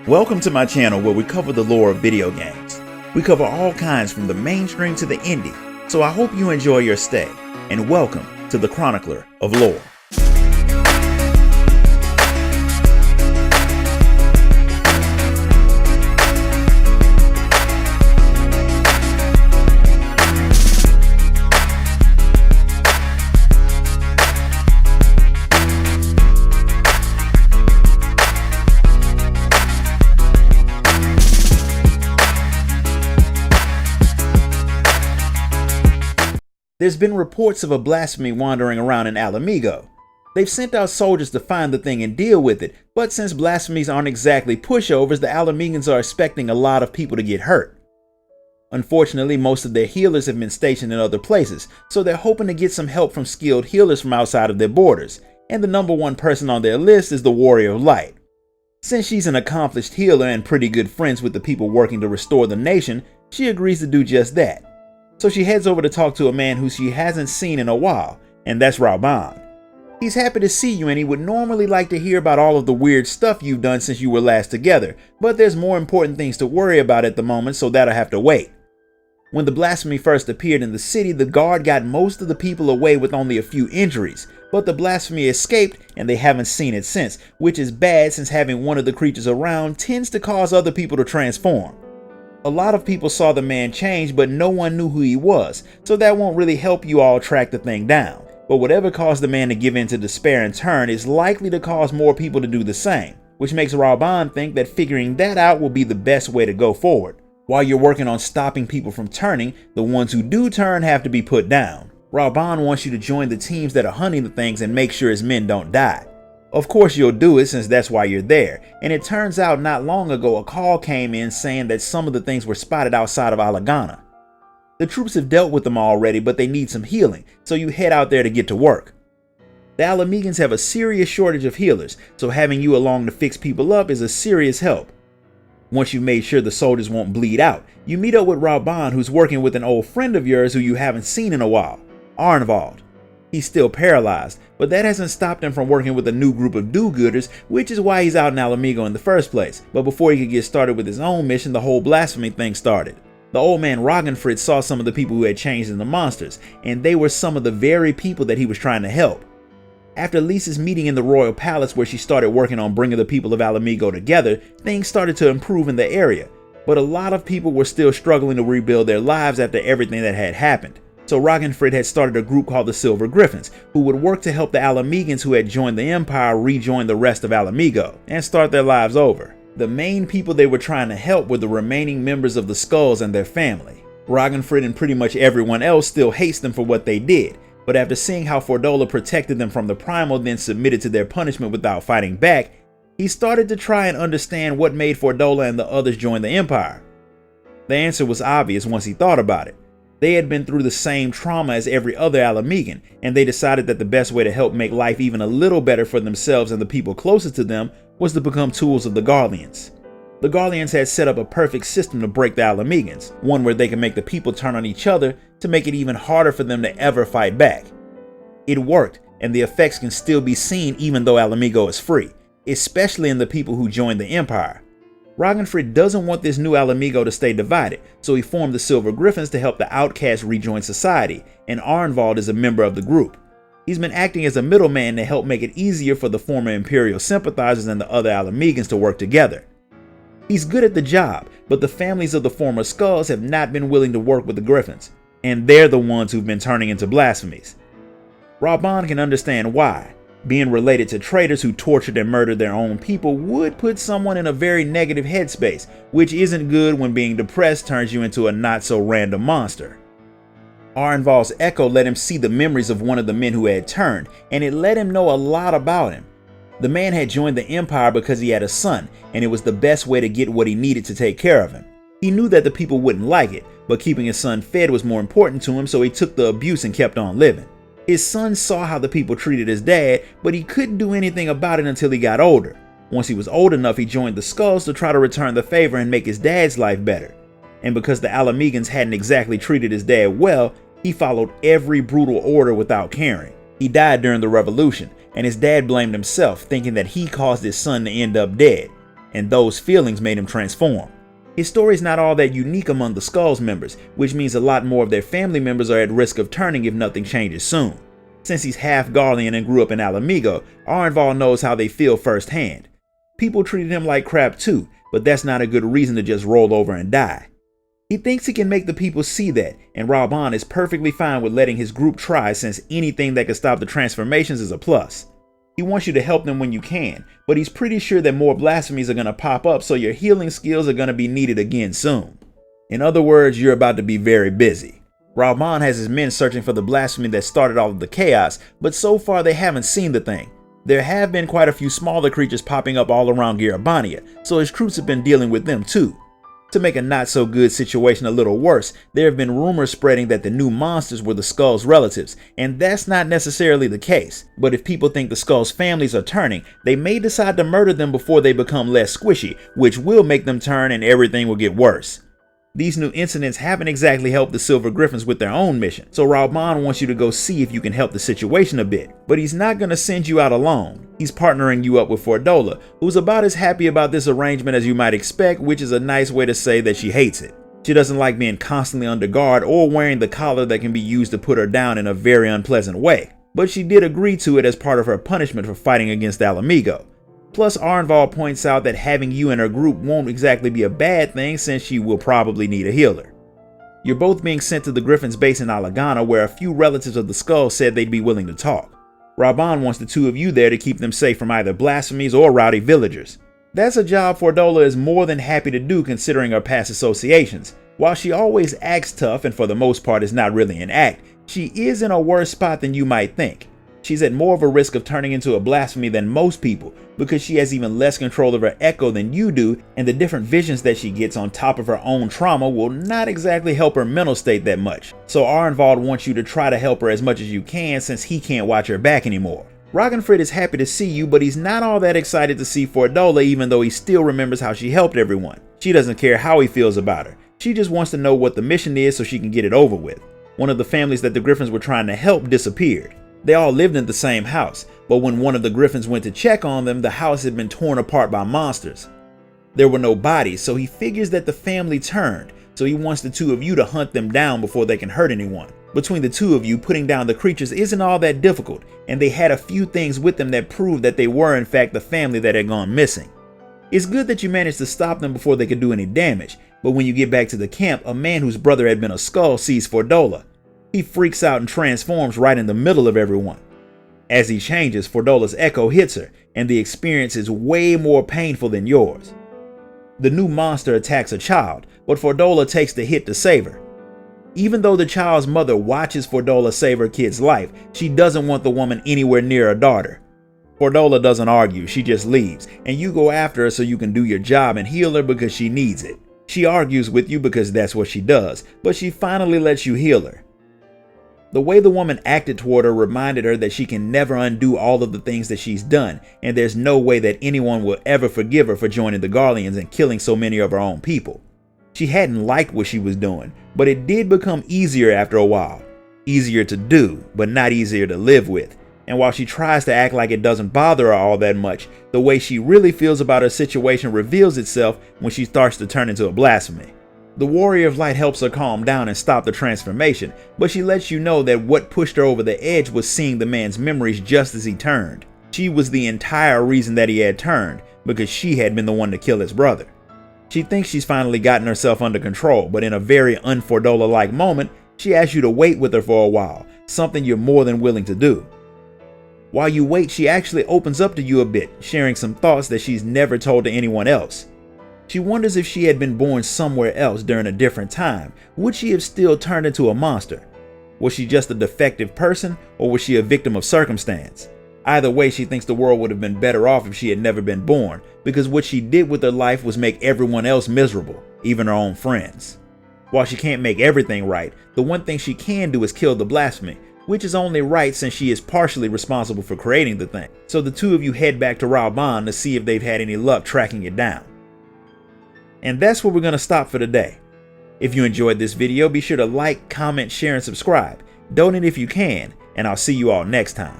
Welcome to my channel where we cover the lore of video games. We cover all kinds from the mainstream to the indie, so I hope you enjoy your stay, and welcome to the Chronicler of Lore. There's been reports of a blasphemy wandering around in Alamigo. They've sent out soldiers to find the thing and deal with it, but since blasphemies aren't exactly pushovers, the Alamegans are expecting a lot of people to get hurt. Unfortunately, most of their healers have been stationed in other places, so they're hoping to get some help from skilled healers from outside of their borders, and the number one person on their list is the Warrior of Light. Since she's an accomplished healer and pretty good friends with the people working to restore the nation, she agrees to do just that. So she heads over to talk to a man who she hasn't seen in a while, and that's Raban. He's happy to see you and he would normally like to hear about all of the weird stuff you've done since you were last together, but there's more important things to worry about at the moment, so that'll have to wait. When the blasphemy first appeared in the city, the guard got most of the people away with only a few injuries, but the blasphemy escaped and they haven't seen it since, which is bad since having one of the creatures around tends to cause other people to transform. A lot of people saw the man change, but no one knew who he was, so that won't really help you all track the thing down. But whatever caused the man to give in to despair and turn is likely to cause more people to do the same, which makes Raban think that figuring that out will be the best way to go forward. While you're working on stopping people from turning, the ones who do turn have to be put down. Raban wants you to join the teams that are hunting the things and make sure his men don't die. Of course you'll do it since that's why you're there, and it turns out not long ago a call came in saying that some of the things were spotted outside of Alagana. The troops have dealt with them already, but they need some healing, so you head out there to get to work. The Alamegans have a serious shortage of healers, so having you along to fix people up is a serious help. Once you've made sure the soldiers won't bleed out, you meet up with Raban, who's working with an old friend of yours who you haven't seen in a while, Arnvald. He's still paralyzed, but that hasn't stopped him from working with a new group of do-gooders, which is why he's out in Alamigo in the first place. But before he could get started with his own mission, the whole blasphemy thing started. The old man Ragnfrid saw some of the people who had changed into monsters, and they were some of the very people that he was trying to help. After Lisa's meeting in the royal palace where she started working on bringing the people of Alamigo together, things started to improve in the area, but a lot of people were still struggling to rebuild their lives after everything that had happened. So Ragnfrid had started a group called the Silver Griffins, who would work to help the Alamegans who had joined the Empire rejoin the rest of Alamigo and start their lives over. The main people they were trying to help were the remaining members of the Skulls and their family. Ragnfrid and pretty much everyone else still hates them for what they did, but after seeing how Fordola protected them from the Primal then submitted to their punishment without fighting back, he started to try and understand what made Fordola and the others join the Empire. The answer was obvious once he thought about it. They had been through the same trauma as every other Alamegan, and they decided that the best way to help make life even a little better for themselves and the people closest to them was to become tools of the Garleans. The Garleans had set up a perfect system to break the Alamegans, one where they could make the people turn on each other to make it even harder for them to ever fight back. It worked, and the effects can still be seen even though Alamigo is free, especially in the people who joined the Empire. Ragnfrid doesn't want this new Alamigo to stay divided, so he formed the Silver Griffins to help the outcasts rejoin society, and Arnvald is a member of the group. He's been acting as a middleman to help make it easier for the former Imperial sympathizers and the other Alamegans to work together. He's good at the job, but the families of the former Skulls have not been willing to work with the Griffins, and they're the ones who've been turning into blasphemies. Raban can understand why. Being related to traitors who tortured and murdered their own people would put someone in a very negative headspace, which isn't good when being depressed turns you into a not-so-random monster. Arnvald's echo let him see the memories of one of the men who had turned, and it let him know a lot about him. The man had joined the Empire because he had a son, and it was the best way to get what he needed to take care of him. He knew that the people wouldn't like it, but keeping his son fed was more important to him, so he took the abuse and kept on living. His son saw how the people treated his dad, but he couldn't do anything about it until he got older. Once he was old enough, he joined the Skulls to try to return the favor and make his dad's life better. And because the Alamegans hadn't exactly treated his dad well, he followed every brutal order without caring. He died during the revolution, and his dad blamed himself, thinking that he caused his son to end up dead. and those feelings made him transform. His story is not all that unique among the Skulls members, which means a lot more of their family members are at risk of turning if nothing changes soon. Since he's half Garlean and grew up in Alamego, Arenval knows how they feel firsthand. People treated him like crap too, but that's not a good reason to just roll over and die. He thinks he can make the people see that, and Raban is perfectly fine with letting his group try, since anything that can stop the transformations is a plus. He wants you to help them when you can, but he's pretty sure that more blasphemies are going to pop up, so your healing skills are going to be needed again soon. In other words, you're about to be very busy. Raban has his men searching for the blasphemy that started all of the chaos, but so far they haven't seen the thing. There have been quite a few smaller creatures popping up all around Garabania, so his troops have been dealing with them too. To make a not so good situation a little worse, there have been rumors spreading that the new monsters were the Skulls' relatives, and that's not necessarily the case. But if people think the Skulls' families are turning, they may decide to murder them before they become less squishy, which will make them turn and everything will get worse. These new incidents haven't exactly helped the Silver Griffins with their own mission, so Raban wants you to go see if you can help the situation a bit. But he's not going to send you out alone. He's partnering you up with Fordola, who's about as happy about this arrangement as you might expect, which is a nice way to say that she hates it. She doesn't like being constantly under guard or wearing the collar that can be used to put her down in a very unpleasant way. But she did agree to it as part of her punishment for fighting against Alamego. Plus, Arenval points out that having you in her group won't exactly be a bad thing, since she will probably need a healer. You're both being sent to the Griffins' base in Alagana, where a few relatives of the Skulls said they'd be willing to talk. Raban wants the two of you there to keep them safe from either blasphemies or rowdy villagers. That's a job Fordola is more than happy to do, considering her past associations. While she always acts tough and for the most part is not really an act, she is in a worse spot than you might think. She's at more of a risk of turning into a blasphemy than most people, because she has even less control of her echo than you do, and the different visions that she gets on top of her own trauma will not exactly help her mental state that much. So Arenval wants you to try to help her as much as you can, since he can't watch her back anymore. Ragnfrid is happy to see you, but he's not all that excited to see Fordola, even though he still remembers how she helped everyone. She doesn't care how he feels about her. She just wants to know what the mission is so she can get it over with. One of the families that the Griffins were trying to help disappeared. They all lived in the same house, but when one of the Griffins went to check on them, the house had been torn apart by monsters. There were no bodies, so he figures that the family turned, so he wants the two of you to hunt them down before they can hurt anyone. Between the two of you, putting down the creatures isn't all that difficult, and they had a few things with them that proved that they were in fact the family that had gone missing. It's good that you managed to stop them before they could do any damage, but when you get back to the camp, a man whose brother had been a Skull sees Fordola. He freaks out and transforms right in the middle of everyone. As he changes, Fordola's echo hits her, and the experience is way more painful than yours. The new monster attacks a child, but Fordola takes the hit to save her. Even though the child's mother watches Fordola save her kid's life, she doesn't want the woman anywhere near her daughter. Fordola doesn't argue, she just leaves, and you go after her so you can do your job and heal her because she needs it. She argues with you because that's what she does, but she finally lets you heal her. The way the woman acted toward her reminded her that she can never undo all of the things that she's done, and there's no way that anyone will ever forgive her for joining the Garleans and killing so many of her own people. She hadn't liked what she was doing, but it did become easier after a while. Easier to do, but not easier to live with. And while she tries to act like it doesn't bother her all that much, the way she really feels about her situation reveals itself when she starts to turn into a blasphemy. The Warrior of Light helps her calm down and stop the transformation, but she lets you know that what pushed her over the edge was seeing the man's memories just as he turned. She was the entire reason that he had turned, because she had been the one to kill his brother. She thinks she's finally gotten herself under control, but in a very un-Fordola-like moment, she asks you to wait with her for a while, something you're more than willing to do. While you wait, she actually opens up to you a bit, sharing some thoughts that she's never told to anyone else. She wonders if she had been born somewhere else during a different time, would she have still turned into a monster? Was she just a defective person, or was she a victim of circumstance? Either way, she thinks the world would have been better off if she had never been born, because what she did with her life was make everyone else miserable, even her own friends. While she can't make everything right, the one thing she can do is kill the blasphemy, which is only right since she is partially responsible for creating the thing. So the two of you head back to Raban to see if they've had any luck tracking it down. And that's where we're going to stop for today. If you enjoyed this video, be sure to like, comment, share, and subscribe. Donate if you can, and I'll see you all next time.